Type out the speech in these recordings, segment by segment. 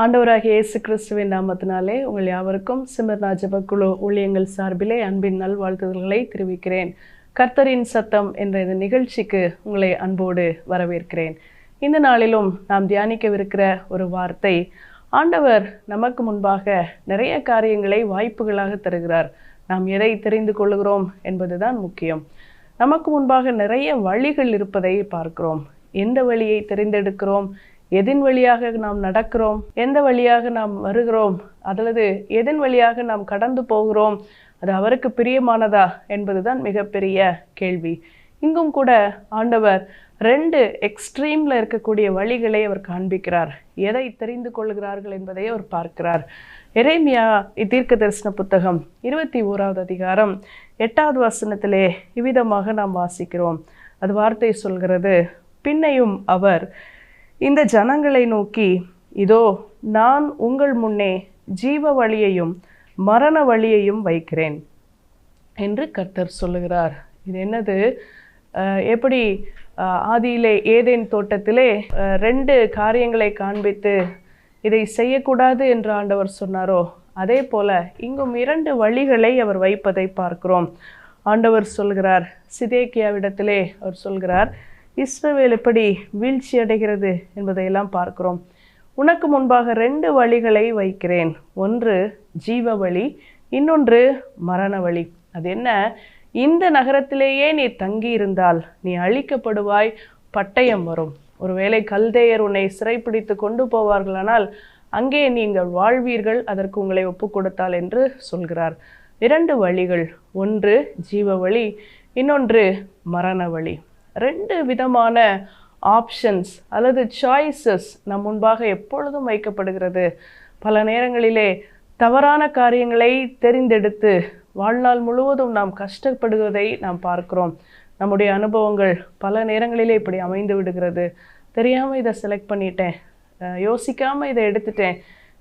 ஆண்டவராகிய இயேசு கிறிஸ்துவின் நாமத்தினாலே உங்கள் யாவருக்கும் சிமர்னா ஜெபக்குழு ஊழியங்கள் சார்பிலே அன்பின் நல்வாழ்த்துதல்களை தெரிவிக்கிறேன். கர்த்தரின் சத்தம் என்ற இந்த நிகழ்ச்சிக்கு உங்களை அன்போடு வரவேற்கிறேன். இந்த நாளிலும் நாம் தியானிக்கவிருக்கிற ஒரு வார்த்தை, ஆண்டவர் நமக்கு முன்பாக நிறைய காரியங்களை வாய்ப்புகளாக தருகிறார். நாம் எதை தெரிந்து கொள்கிறோம் என்பதுதான் முக்கியம். நமக்கு முன்பாக நிறைய வழிகள் இருப்பதை பார்க்கிறோம். எந்த வழியை தெரிந்தெடுக்கிறோம், எதன் வழியாக நாம் நடக்கிறோம், எந்த வழியாக நாம் வருகிறோம், அல்லது எதன் வழியாக நாம் கடந்து போகிறோம், அது அவருக்கு பிரியமானதா என்பதுதான் மிகப்பெரிய கேள்வி. இங்கும் கூட ஆண்டவர் ரெண்டு எக்ஸ்ட்ரீம்ல இருக்கக்கூடிய வழிகளை அவர் காண்பிக்கிறார். எதை தெரிந்து கொள்கிறார்கள் என்பதை அவர் பார்க்கிறார். எரேமியா தீர்க்க தரிசன புத்தகம் 21வது அதிகாரம் 8வது வசனத்திலே இவ்விதமாக நாம் வாசிக்கிறோம். அது வார்த்தை சொல்கிறது, பின்னையும் அவர் இந்த ஜனங்களை நோக்கி, இதோ நான் உங்கள் முன்னே ஜீவ வழியையும் மரண வழியையும் வைக்கிறேன் என்று கர்த்தர் சொல்லுகிறார். இது என்னது? எப்படி ஆதியிலே ஏதேன் தோட்டத்திலே ரெண்டு காரியங்களை காண்பித்து இதை செய்யக்கூடாது என்று ஆண்டவர் சொன்னாரோ, அதே போல இங்கும் இரண்டு வழிகளை அவர் வைப்பதை பார்க்கிறோம். ஆண்டவர் சொல்கிறார், சிதேக்கியாவிடத்திலே அவர் சொல்கிறார், இஸ்ரவேல் எப்படி வீழ்ச்சி அடைகிறது என்பதையெல்லாம் பார்க்கிறோம். உனக்கு முன்பாக ரெண்டு வழிகளை வைக்கிறேன், ஒன்று ஜீவ வழி, இன்னொன்று மரண வழி. அது என்ன? இந்த நகரத்திலேயே நீ தங்கி இருந்தால் நீ அழிக்கப்படுவாய், பட்டயம் வரும். ஒருவேளை கல்தேயர் உன்னை சிறைப்பிடித்து கொண்டு போவார்களானால் அங்கே நீங்கள் வாழ்வீர்கள், அதற்கு உங்களை ஒப்பு கொடுத்தால் என்று சொல்கிறார். இரண்டு வழிகள், ஒன்று ஜீவ வழி, இன்னொன்று மரண வழி. ரெண்டு விதமான ஆப்ஷன்ஸ் அல்லது சாய்ஸஸ் நம் முன்பாக எப்பொழுதும் வைக்கப்படுகிறது. பல நேரங்களிலே தவறான காரியங்களை தெரிந்தெடுத்து வாழ்நாள் முழுவதும் நாம் கஷ்டப்படுவதை நாம் பார்க்கிறோம். நம்முடைய அனுபவங்கள் பல நேரங்களிலே இப்படி அமைந்து விடுகிறது. தெரியாமல் இதை செலக்ட் பண்ணிட்டேன், யோசிக்காமல் இதை எடுத்துட்டேன்.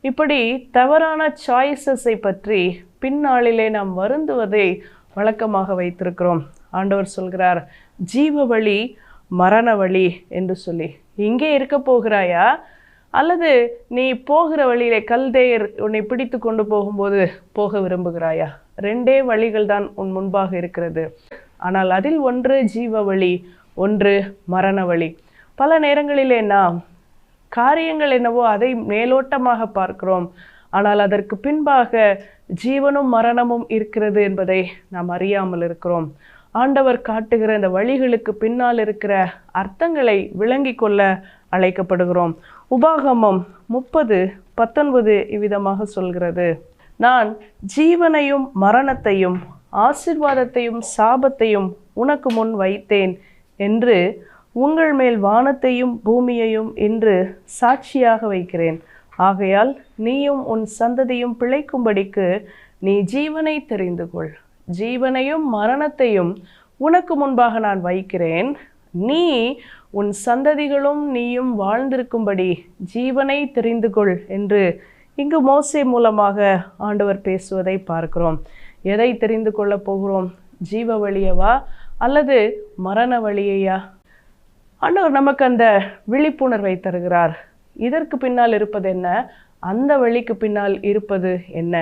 இப்படி தவறான சாய்ஸஸை பற்றி பின்னாளிலே நாம் வருந்துவதை வழக்கமாக வைத்திருக்கிறோம். ஆண்டவர் சொல்கிறார், ஜீவ வழி மரண வழி என்று சொல்லி. இங்கே இருக்க போகிறாயா, அல்லது நீ போகிற வழியிலே கல்தேயர் உன்னை பிடித்து கொண்டு போகும்போது போக விரும்புகிறாயா? ரெண்டே வழிகள் தான் உன் முன்பாக இருக்கிறது. ஆனால் அதில் ஒன்று ஜீவ வழி, ஒன்று மரண வழி. பல நேரங்களிலே நாம் காரியங்கள் என்னவோ அதை மேலோட்டமாக பார்க்கிறோம், ஆனால் அதற்கு பின்பாக ஜீவனும் மரணமும் இருக்கிறது என்பதை நாம் அறியாமல் இருக்கிறோம். ஆண்டவர் காட்டுகிற இந்த வழிகளுக்கு பின்னால் இருக்கிற அர்த்தங்களை விளங்கி கொள்ள அழைக்கப்படுகிறோம். உபாகமம் 30:19 இவ்விதமாக சொல்கிறது, நான் ஜீவனையும் மரணத்தையும் ஆசீர்வாதத்தையும் சாபத்தையும் உனக்கு முன் வைத்தேன் என்று உங்கள் மேல் வானத்தையும் பூமியையும் இன்று சாட்சியாக வைக்கிறேன். ஆகையால் நீயும் உன் சந்ததியும் பிழைக்கும்படிக்கு நீ ஜீவனை தெரிந்து கொள். ஜீவனையும் மரணத்தையும் உனக்கு முன்பாக நான் வைக்கிறேன். நீ உன் சந்ததிகளும் நீயும் வாழ்ந்திருக்கும்படி ஜீவனை தெரிந்து கொள் என்று இங்கு மோசே மூலமாக ஆண்டவர் பேசுவதை பார்க்கிறோம். எதை தெரிந்து கொள்ள போகிறோம்? ஜீவ வழியவா அல்லது மரண வழியையா? ஆண்டவர் நமக்கு அந்த விழிப்புணர்வை தருகிறார். இதற்கு பின்னால் இருப்பது என்ன, அந்த வழிக்கு பின்னால் இருப்பது என்ன,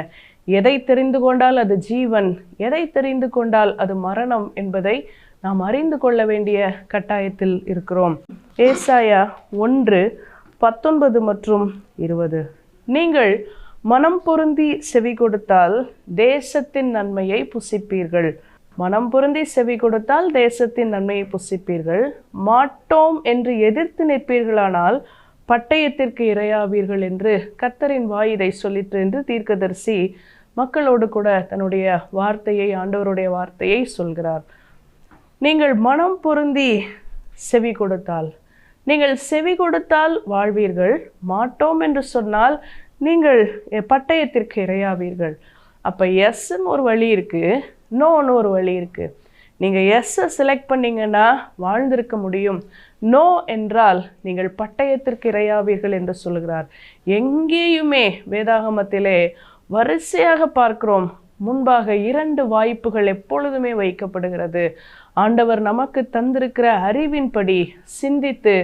எதை தெரிந்து கொண்டால் அது ஜீவன், எதை தெரிந்து கொண்டால் அது மரணம் என்பதை நாம் அறிந்து கொள்ள வேண்டிய கட்டாயத்தில் இருக்கிறோம். ஏசாயா 1:19 மற்றும் 20, நீங்கள் மனம் பொருந்தி செவி கொடுத்தால் தேசத்தின் நன்மையை புசிப்பீர்கள். மனம் பொருந்தி செவி கொடுத்தால் தேசத்தின் நன்மையை புசிப்பீர்கள். மாட்டோம் என்று எதிர்த்து நிற்பீர்களானால் பட்டயத்திற்கு இரையாவீர்கள் என்று கர்த்தரின் வாய் இதை சொல்லிற்று என்று தீர்க்கதரிசி மக்களோடு கூட தன்னுடைய வார்த்தையை, ஆண்டவருடைய வார்த்தையை சொல்கிறார். நீங்கள் மனம் பொருந்தி செவி கொடுத்தால், நீங்கள் செவி கொடுத்தால் வாழ்வீர்கள். மாட்டோம் என்று சொன்னால் நீங்கள் பட்டயத்திற்கு இரையாவீர்கள். அப்போ எஸ்ன்னு ஒரு வழி இருக்குது, நோன்னு ஒரு வழி இருக்குது. நீங்கள் எஸ்ஸை செலக்ட் பண்ணிங்கன்னா வாழ்ந்திருக்க முடியும். நோ என்றால் நீங்கள் பட்டயத்திற்கு இரையாவீர்கள் என்று சொல்கிறார். எங்கேயுமே வேதாகமத்திலே வரிசையாக பார்க்கிறோம், முன்பாக இரண்டு வாய்ப்புகள் எப்பொழுதுமே வைக்கப்படுகிறது. ஆண்டவர் நமக்கு தந்திருக்கிற அறிவின்படி சிந்தித்து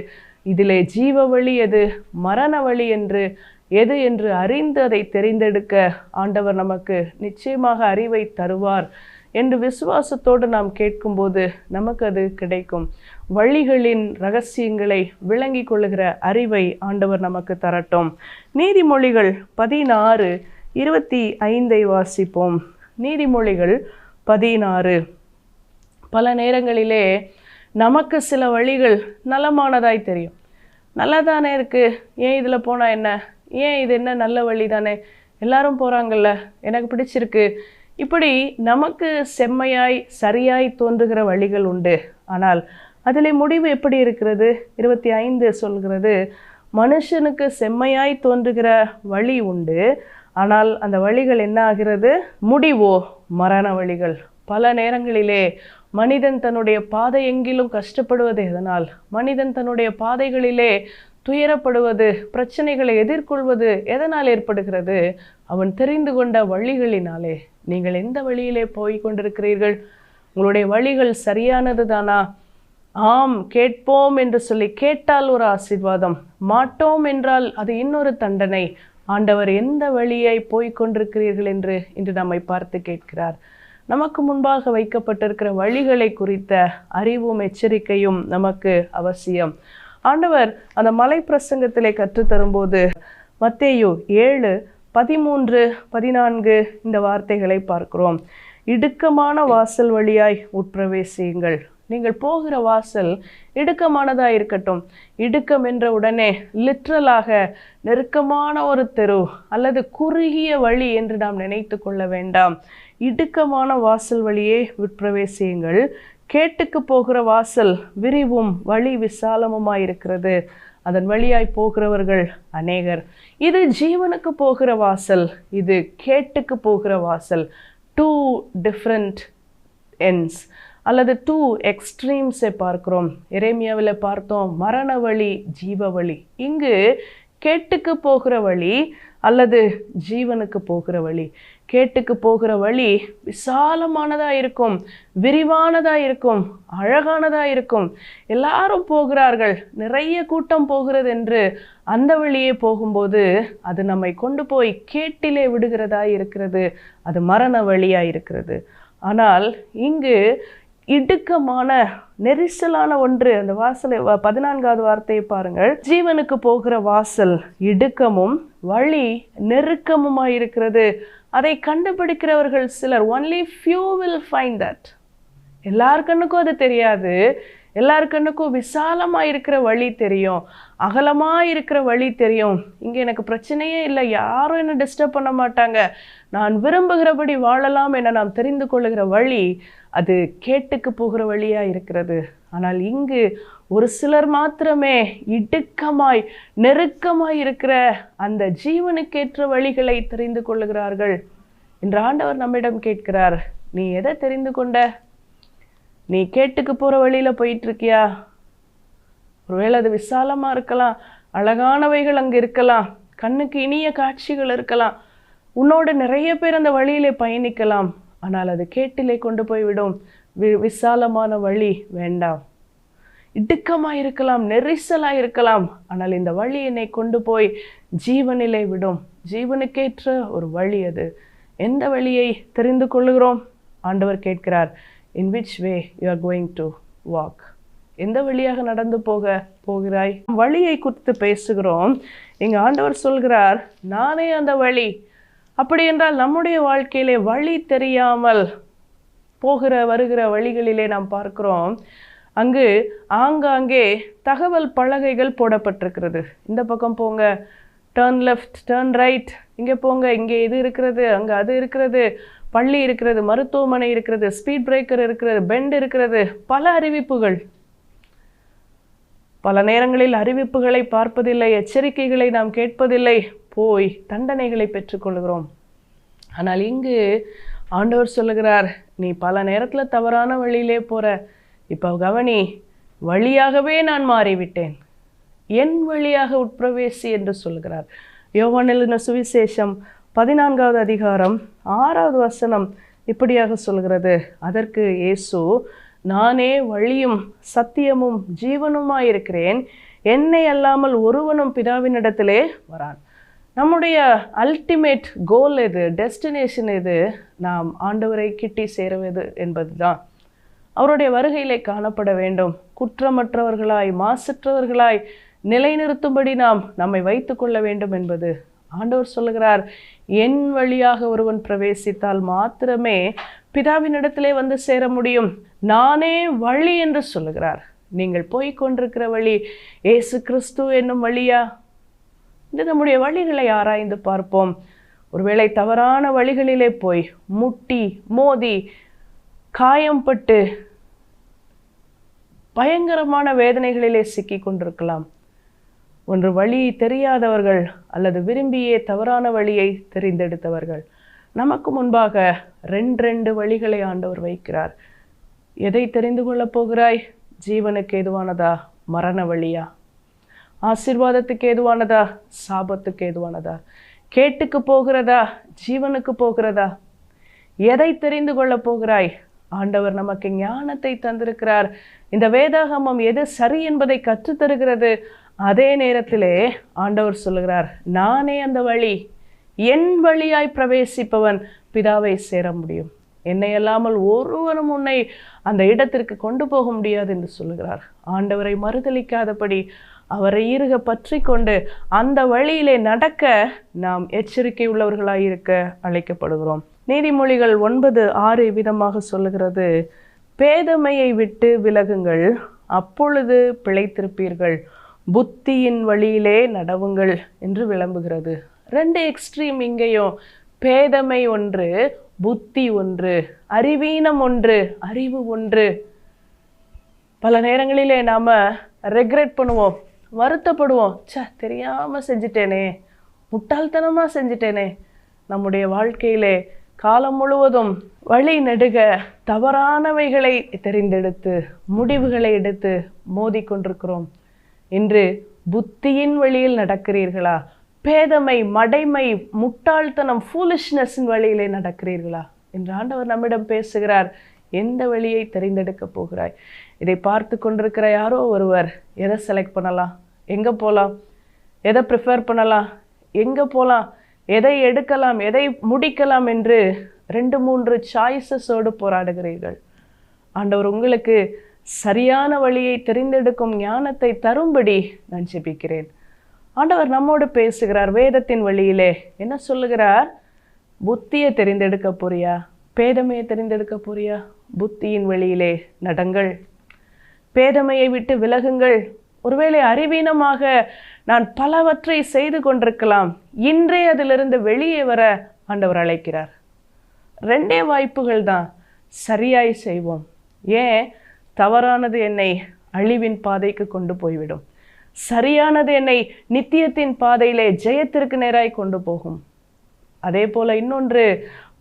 இதிலே ஜீவ வழி எது, மரண வழி என்று எது என்று அறிந்து அதை தெரிந்தெடுக்க ஆண்டவர் நமக்கு நிச்சயமாக அறிவை தருவார் என்று விசுவாசத்தோடு நாம் கேட்கும்போது நமக்கு அது கிடைக்கும். வழிகளின் ரகசியங்களை விளங்கி கொள்ளுகிற அறிவை ஆண்டவர் நமக்கு தரட்டும். நீதிமொழிகள் 16:25 வாசிப்போம். நீதிமொழிகள் 16. பல நேரங்களிலே நமக்கு சில வழிகள் நலமானதாய் தெரியும். நல்லதானே இருக்குது, ஏன் இதில் போனால் என்ன, ஏன் இது என்ன நல்ல வழி தானே, எல்லாரும் போகிறாங்கல்ல, எனக்கு பிடிச்சிருக்கு, இப்படி நமக்கு செம்மையாய் சரியாய் தோன்றுகிற வழிகள் உண்டு. ஆனால் அதில் முடிவு எப்படி இருக்கிறது? 25 சொல்கிறது, மனுஷனுக்கு செம்மையாய் தோன்றுகிற வழி உண்டு, ஆனால் அந்த வழிகள் என்ன ஆகிறது? முடிவோ மரண வழிகள். பல நேரங்களிலே மனிதன் தன்னுடைய பாதை எங்கிலும் கஷ்டப்படுவது எதனால்? மனிதன் தன்னுடைய பாதைகளிலே துயரப்படுவது, பிரச்சனைகளை எதிர்கொள்வது எதனால் ஏற்படுகிறது? அவன் தெரிந்து கொண்ட வழிகளினாலே. நீங்கள் எந்த வழியிலே போய் கொண்டிருக்கிறீர்கள்? உங்களுடைய வழிகள் சரியானது தானா? ஆம் கேட்போம் என்று சொல்லி கேட்டால் ஒரு ஆசீர்வாதம், மாட்டோம் என்றால் அது இன்னொரு தண்டனை. ஆண்டவர் எந்த வழியை போய் கொண்டிருக்கிறீர்கள் என்று இன்று நம்மை பார்த்து கேட்கிறார். நமக்கு முன்பாக வைக்கப்பட்டிருக்கிற வழிகளை குறித்த அறிவும் எச்சரிக்கையும் நமக்கு அவசியம். ஆண்டவர் அந்த மலை பிரசங்கத்திலே கற்றுத்தரும்போது மத்தேயு 7:13-14 இந்த வார்த்தைகளை பார்க்கிறோம். இடுக்கமான வாசல் வழியாய் உட்பிரவேசியுங்கள். நீங்கள் போகிற வாசல் இடுக்கமானதாக இருக்கட்டும். இடுக்கம் என்ற உடனே லிட்ரலாக நெருக்கமான ஒரு தெரு அல்லது குறுகிய வழி என்று நாம் நினைத்து கொள்ள வேண்டாம். இடுக்கமான வாசல் வழியே உட்பிரவேசியுங்கள். கேட்டுக்கு போகிற வாசல் விரிவும் வழி விசாலமுமாயிருக்கிறது, அதன் வழியாய் போகிறவர்கள் அநேகர். இது ஜீவனுக்கு போகிற வாசல், இது கேட்டுக்கு போகிற வாசல். 2 டிஃப்ரெண்ட் எண்ட்ஸ் அல்லது 2 எக்ஸ்ட்ரீம்ஸை பார்க்கிறோம். எரேமியாவில் பார்த்தோம் மரண வழி, ஜீவ வழி. இங்கு கேட்டுக்கு போகிற வழி அல்லது ஜீவனுக்கு போகிற வழி. கேட்டுக்கு போகிற வழி விசாலமானதாக இருக்கும், விரிவானதாக இருக்கும், அழகானதாக இருக்கும். எல்லாரும் போகிறார்கள், நிறைய கூட்டம் போகிறது என்று அந்த வழியே போகும்போது அது நம்மை கொண்டு போய் கேட்டிலே விடுகிறதா இருக்கிறது, அது மரண வழியாக இருக்கிறது. ஆனால் இங்கு இடுக்கமான நெரிசலான ஒன்று. அந்த வாசலை 14வது வார்த்தையை பாருங்கள். ஜீவனுக்கு போகிற வாசல் இடுக்கமும் வழி நெருக்கமுமாயிருக்கிறது, அதை கண்டுபிடிக்கிறவர்கள் சிலர். only few will find that. எல்லார் கண்ணுக்கும் அது தெரியாது. எல்லார் கண்ணுக்கும் விசாலமாக இருக்கிற வழி தெரியும், அகலமாக இருக்கிற வழி தெரியும். இங்கே எனக்கு பிரச்சனையே இல்லை, யாரும் என்னை டிஸ்டர்ப் பண்ண மாட்டாங்க, நான் விரும்புகிறபடி வாழலாம் என நாம் தெரிந்து கொள்ளுகிற வழி அது கேட்டுக்கு போகிற வழியாக இருக்கிறது. ஆனால் இங்கு ஒரு சிலர் மாத்திரமே இடுக்கமாய் நெருக்கமாய் இருக்கிற அந்த ஜீவனுக்கேற்ற வழிகளை தெரிந்து கொள்ளுகிறார்கள். இன்று ஆண்டவர் நம்மிடம் கேட்கிறார், நீ எதை தெரிந்து கொண்ட? நீ கேட்டுக்கு போகிற வழியில் போயிட்டுருக்கியா? ஒருவேளை அது விசாலமாக இருக்கலாம், அழகானவைகள் அங்கே இருக்கலாம், கண்ணுக்கு இனிய காட்சிகள் இருக்கலாம், உன்னோடு நிறைய பேர் அந்த வழியிலே பயணிக்கலாம். ஆனால் அது கேட்டிலே கொண்டு போய்விடும். விசாலமான வழி வேண்டாம். இடுக்கமாக இருக்கலாம், நெரிசலாக இருக்கலாம், ஆனால் இந்த வழி என்னை கொண்டு போய் ஜீவனிலே விடும். ஜீவனுக்கேற்ற ஒரு வழி அது. எந்த வழியை தெரிந்து கொள்ளுகிறோம்? ஆண்டவர் கேட்கிறார், in which way you are going to walk. எந்த வழியாக நடந்து போகிறாய்? வழியை குறித்து பேசுகிறோம். இங்க ஆண்டவர் சொல்கிறார், நானே அந்த வழி. அப்படி என்றால் நம்முடைய வாழ்க்கையிலே வழி தெரியாமல் போகிற வருகிற வழிகளிலே நாம் பார்க்கிறோம், அங்கு ஆங்காங்கே தகவல் பலகைகள் போடப்பட்டிருக்கிறது. இந்த பக்கம் போங்க, டர்ன் லெஃப்ட், டர்ன் ரைட், இங்கே போங்க, இங்கே இது இருக்கிறது, அங்கே அது இருக்கிறது, பள்ளி இருக்கிறது, மருத்துவமனை இருக்கிறது, ஸ்பீட் பிரேக்கர் இருக்கிறது, பெண்ட் இருக்கிறது, பல அறிவிப்புகள். பல நேரங்களில் அறிவிப்புகளை பார்ப்பதில்லை, எச்சரிக்கைகளை நாம் கேட்பதில்லை, போய் தண்டனைகளை பெற்றுக்கொள்கிறோம். ஆனால் இங்கு ஆண்டவர் சொல்லுகிறார், நீ பல நேரத்தில் தவறான வழியிலே போற, இப்போ கவனி, வழியாகவே நான் மாறிவிட்டேன், என் வழியாக உட்பிரவேசி என்று சொல்கிறார். யோவான் எழுதின சுவிசேஷம் 14வது அதிகாரம் 6வது வசனம் இப்படியாக சொல்கிறது. அதற்கு இயேசு, நானே வழியும் சத்தியமும் ஜீவனுமாயிருக்கிறேன், என்னை அல்லாமல் ஒருவனும் பிதாவினிடத்திலே வரான். நம்முடைய அல்டிமேட் கோல் எது, டெஸ்டினேஷன் எது? நாம் ஆண்டவரை கிட்டி சேருவது என்பதுதான். அவருடைய வருகையிலே காணப்பட வேண்டும். குற்றமற்றவர்களாய் மாசற்றவர்களாய் நிலைநிறுத்தும்படி நாம் நம்மை வைத்து கொள்ள வேண்டும் என்பது ஆண்டவர் சொல்லுகிறார். என் வழியாக ஒருவன் பிரவேசித்தால் மாத்திரமே பிதாவினிடத்திலே வந்து சேர முடியும். நானே வழி என்று சொல்லுகிறார். நீங்கள் போய்கொண்டிருக்கிற வழி இயேசு கிறிஸ்து என்னும் வழியா? இந்த நம்முடைய வழிகளை ஆராய்ந்து பார்ப்போம். ஒருவேளை தவறான வழிகளிலே போய் முட்டி மோதி காயம்பட்டு பயங்கரமான வேதனைகளிலே சிக்கி கொண்டிருக்கலாம். ஒன்று வழி தெரியாதவர்கள் அல்லது விரும்பியே தவறான வழியை தெரிந்தெடுத்தவர்கள். நமக்கு முன்பாக ரெண்டு வழிகளை ஆண்டவர் வைக்கிறார். எதை தெரிந்து கொள்ளப் போகிறாய்? ஜீவனுக்கு ஏதுவானதா, மரண வழியா? ஆசீர்வாதத்துக்கு ஏதுவானதா, சாபத்துக்கு ஏதுவானதா? கேட்டுக்கு போகிறதா, ஜீவனுக்கு போகிறதா? எதை தெரிந்து கொள்ளப் போகிறாய்? ஆண்டவர் நமக்கு ஞானத்தை தந்திருக்கிறார். இந்த வேதாகமம் எது சரி என்பதை கற்றுத்தருகிறது. அதே நேரத்திலே ஆண்டவர் சொல்லுகிறார், நானே அந்த வழி. என் வழியாய் பிரவேசிப்பவன் பிதாவை சேர முடியும். என்னை அல்லாமல் ஒருவரும் உன்னை அந்த இடத்திற்கு கொண்டு போக முடியாது என்று சொல்லுகிறார். ஆண்டவரை மறுதலிக்காதபடி அவரை இறுக பற்றி கொண்டு அந்த வழியிலே நடக்க நாம் எச்சரிக்கை உள்ளவர்களாய் இருக்க அழைக்கப்படுகிறோம். நீதிமொழிகள் 9:6 விதமாக சொல்லுகிறது, பேதமையை விட்டு விலகுங்கள், அப்பொழுது பிழைத்திருப்பீர்கள், புத்தியின் வழியிலே நடவுங்கள் என்று விளம்புகிறது. ரெண்டு எக்ஸ்ட்ரீம் இங்கேயும். பேதமை ஒன்று, புத்தி ஒன்று, அறிவீனம் ஒன்று, அறிவு ஒன்று. பல நேரங்களிலே நாம ரெக்ரெட் பண்ணுவோம், வருத்தப்படுவோம். தெரியாம செஞ்சிட்டேனே, முட்டாள்தனமா செஞ்சிட்டேனே. நம்முடைய வாழ்க்கையிலே காலம் முழுவதும் வழி நெடுக தவறானவைகளை தெரிந்தெடுத்து முடிவுகளை எடுத்து மோதி கொண்டிருக்கிறோம். இன்று புத்தியின் வழியில் நடக்கிறீர்களா? பேதமை, மடைமை, முட்டாள்தனம், ஃபூலிஷ்னஸின் வழியிலே நடக்கிறீர்களா என்று ஆண்டவர் நம்மிடம் பேசுகிறார். எந்த வழியை தெரிந்தெடுக்க போகிறாய்? இதை பார்த்து கொண்டிருக்கிற யாரோ ஒருவர் எதை செலக்ட் பண்ணலாம், எங்கே போகலாம், எதை ப்ரிஃபர் பண்ணலாம், எங்கே போகலாம், எதை எடுக்கலாம், எதை முடிக்கலாம் என்று 2-3 சாய்ஸஸோடு போராடுகிறீர்கள். ஆண்டவர் உங்களுக்கு சரியான வழியை தெரிந்தெடுக்கும் ஞானத்தை தரும்படி நான் ஜெபிக்கிறேன். ஆண்டவர் நம்மோடு பேசுகிறார். வேதத்தின் வழியிலே என்ன சொல்லுகிறார்? புத்தியை தெரிந்தெடுக்க போறியா? பேதமையை தெரிந்தெடுக்க போறியா? புத்தியின் வழியிலே நடங்கள், பேதமையை விட்டு விலகுங்கள். ஒருவேளை அறிவீனமாக நான் பலவற்றை செய்து கொண்டிருக்கலாம். இன்றே அதிலிருந்து வெளியே வர ஆண்டவர் அழைக்கிறார். 2 வாய்ப்புகள் தான். சரியாய் செய்வோம். ஏன்? தவறானது என்னை அழிவின் பாதைக்கு கொண்டு போய்விடும். சரியானது என்னை நித்தியத்தின் பாதையிலே ஜெயத்திற்கு நேராய் கொண்டு போகும். அதே போல இன்னொன்று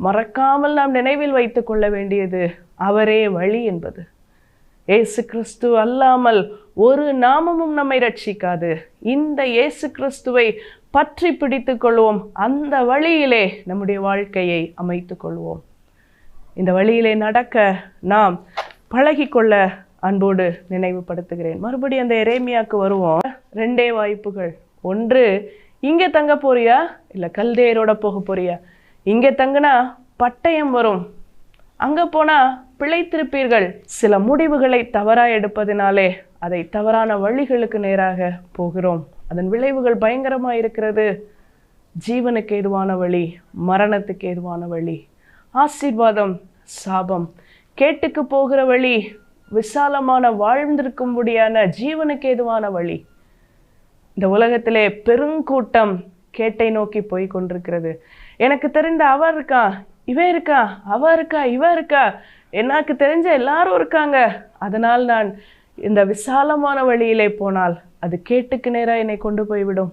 மறக்காமல் நாம் நினைவில் வைத்து கொள்ள வேண்டியது அவரே வழி என்பது. இயேசு கிறிஸ்து அல்லாமல் ஒரு நாமமும் நம்மை ரட்சிக்காது. இந்த இயேசு கிறிஸ்துவை பற்றி பிடித்து கொள்வோம். அந்த வழியிலே நம்முடைய வாழ்க்கையை அமைத்து கொள்வோம். இந்த வழியிலே நடக்க நாம் பழகிக்கொள்ள அன்போடு நினைவுபடுத்துகிறேன். மறுபடியும் அந்த எரேமியாவுக்கு வருவோம். 2 வாய்ப்புகள். ஒன்று, இங்கே தங்க போறியா, இல்லை கல்தேயரோட போக போறியா? இங்கே தங்கினா பட்டயம் வரும், அங்கே போனால் பிழைத்திருப்பீர்கள். சில முடிவுகளை தவறாக எடுப்பதினாலே அதை தவறான வழிகளுக்கு நேராக போகிறோம். அதன் விளைவுகள் பயங்கரமாக இருக்கிறது. ஜீவனுக்கு ஏதுவான வழி, மரணத்துக்கு ஏதுவான வழி, ஆசீர்வாதம், சாபம். கேட்டுக்கு போகிற வழி, விசாலமான வாழ்ந்திருக்கும்படியான ஜீவனுக்கு ஏதுவான வழி. இந்த உலகத்திலே பெருங்கூட்டம் கேட்டை நோக்கி போய் கொண்டிருக்கிறது. எனக்கு தெரிந்த அவ இருக்கா, இவ இருக்கா, அவ இருக்கா, இவ இருக்கா, எனக்கு தெரிஞ்ச எல்லாரும் இருக்காங்க, அதனால் நான் இந்த விசாலமான வழியிலே போனால் அது கேட்டுக்கு நேராக என்னை கொண்டு போய்விடும்.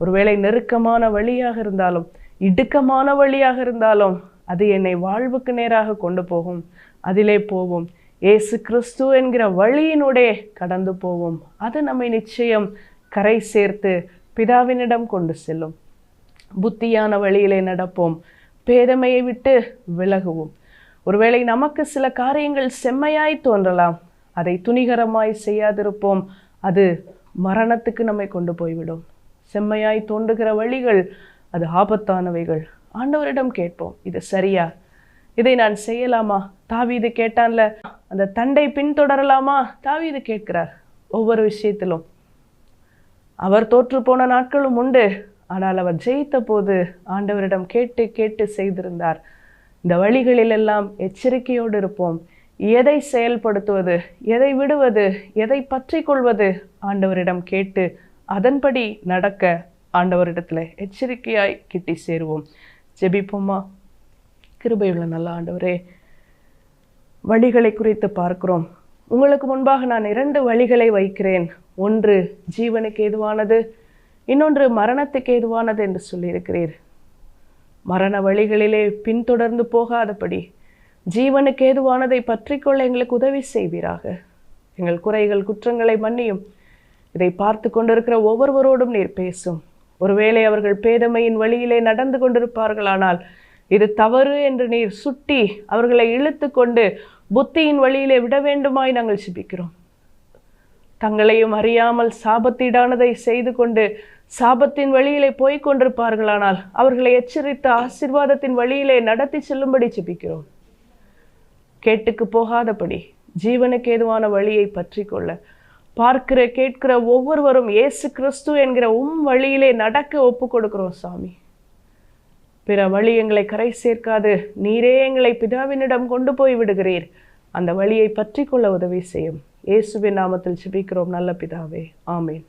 ஒருவேளை நெருக்கமான வழியாக இருந்தாலும் இடுக்கமான வழியாக இருந்தாலும் அது என்னை வாழ்வுக்கு நேராக கொண்டு போகும். அதிலே போவோம். இயேசு கிறிஸ்து என்கிற வழியினுடைய கடந்து போவோம். அது நம்மை நிச்சயம் கரை சேர்த்து பிதாவினிடம் கொண்டு செல்லும். புத்தியான வழியிலே நடப்போம். பேதமையை விட்டு விலகுவோம். ஒருவேளை நமக்கு சில காரியங்கள் செம்மையாய் தோன்றலாம், அதை துணிகரமாய் செய்யாதிருப்போம். அது மரணத்துக்கு நம்மை கொண்டு போய்விடும். செம்மையாய் தோன்றுகிற வழிகள் அது ஆபத்தானவைகள். ஆண்டவரிடம் கேட்போம், இது சரியா? இதை நான் செய்யலாமா? தாவீது கேட்டான்ல, அந்த தண்டை பின்தொடரலாமா? தாவீது கேட்கிறார். ஒவ்வொரு விஷயத்திலும் அவர் தோற்று போன நாட்களும் உண்டு. ஆனால் அவர் ஜெயித்த போது ஆண்டவரிடம் கேட்டு கேட்டு செய்திருந்தார். இந்த வழிகளிலெல்லாம் எச்சரிக்கையோடு இருப்போம். எதை செயல்படுத்துவது, எதை விடுவது, எதை பற்றி கொள்வது, ஆண்டவரிடம் கேட்டு அதன்படி நடக்க ஆண்டவரிடத்துல எச்சரிக்கையாய் கிட்டி சேருவோம். ஜெபிப்போமா? கிருபையுள்ள நல்ல ஆண்டவரே, வழிகளை குறித்து பார்க்கிறோம். உங்களுக்கு முன்பாக நான் 2 வழிகளை வைக்கிறேன். ஒன்று ஜீவனுக்கு ஏதுவானது, இன்னொன்று மரணத்துக்கு ஏதுவானது என்று சொல்லியிருக்கிறீர். மரண வழிகளிலே பின்தொடர்ந்து போகாதபடி ஜீவனுக்கு ஏதுவானதை பற்றி கொள்ள எங்களுக்கு உதவி செய்வீராக. எங்கள் குறைகள் குற்றங்களை மன்னியும். இதை பார்த்து கொண்டிருக்கிற ஒவ்வொருவரோடும் நீர் பேசும். ஒருவேளை அவர்கள் பேதமையின் வழியிலே நடந்து கொண்டிருப்பார்களானால் இது தவறு என்று நீர் சுட்டி அவர்களை இழுத்து கொண்டு புத்தியின் வழியிலே விட வேண்டுமாய் நாங்கள் ஜெபிக்கிறோம். தங்களையும் அறியாமல் சாபத்தீடானதை செய்து கொண்டு சாபத்தின் வழியிலே போய்க் கொண்டிருப்பார்களானால் அவர்களை எச்சரித்து ஆசீர்வாதத்தின் வழியிலே நடத்தி செல்லும்படி ஜெபிக்கிறோம். கேட்டுக்கு போகாதபடி ஜீவனுக்கு ஏதுவான வழியை பற்றி கொள்ள பார்க்கிற கேட்கிற ஒவ்வொருவரும் இயேசு கிறிஸ்து என்கிற வழியிலே நடக்க ஒப்பு கொடுக்கிறோம் சாமி. பிற வழி எங்களை கரை சேர்க்காது. நீரே எங்களை பிதாவினிடம் கொண்டு போய் விடுகிறீர். அந்த வழியை பற்றி கொள்ள உதவி செய்யும். இயேசுவின் நாமத்தில் ஜெபிக்கிறோம் நல்ல பிதாவே, ஆமேன்.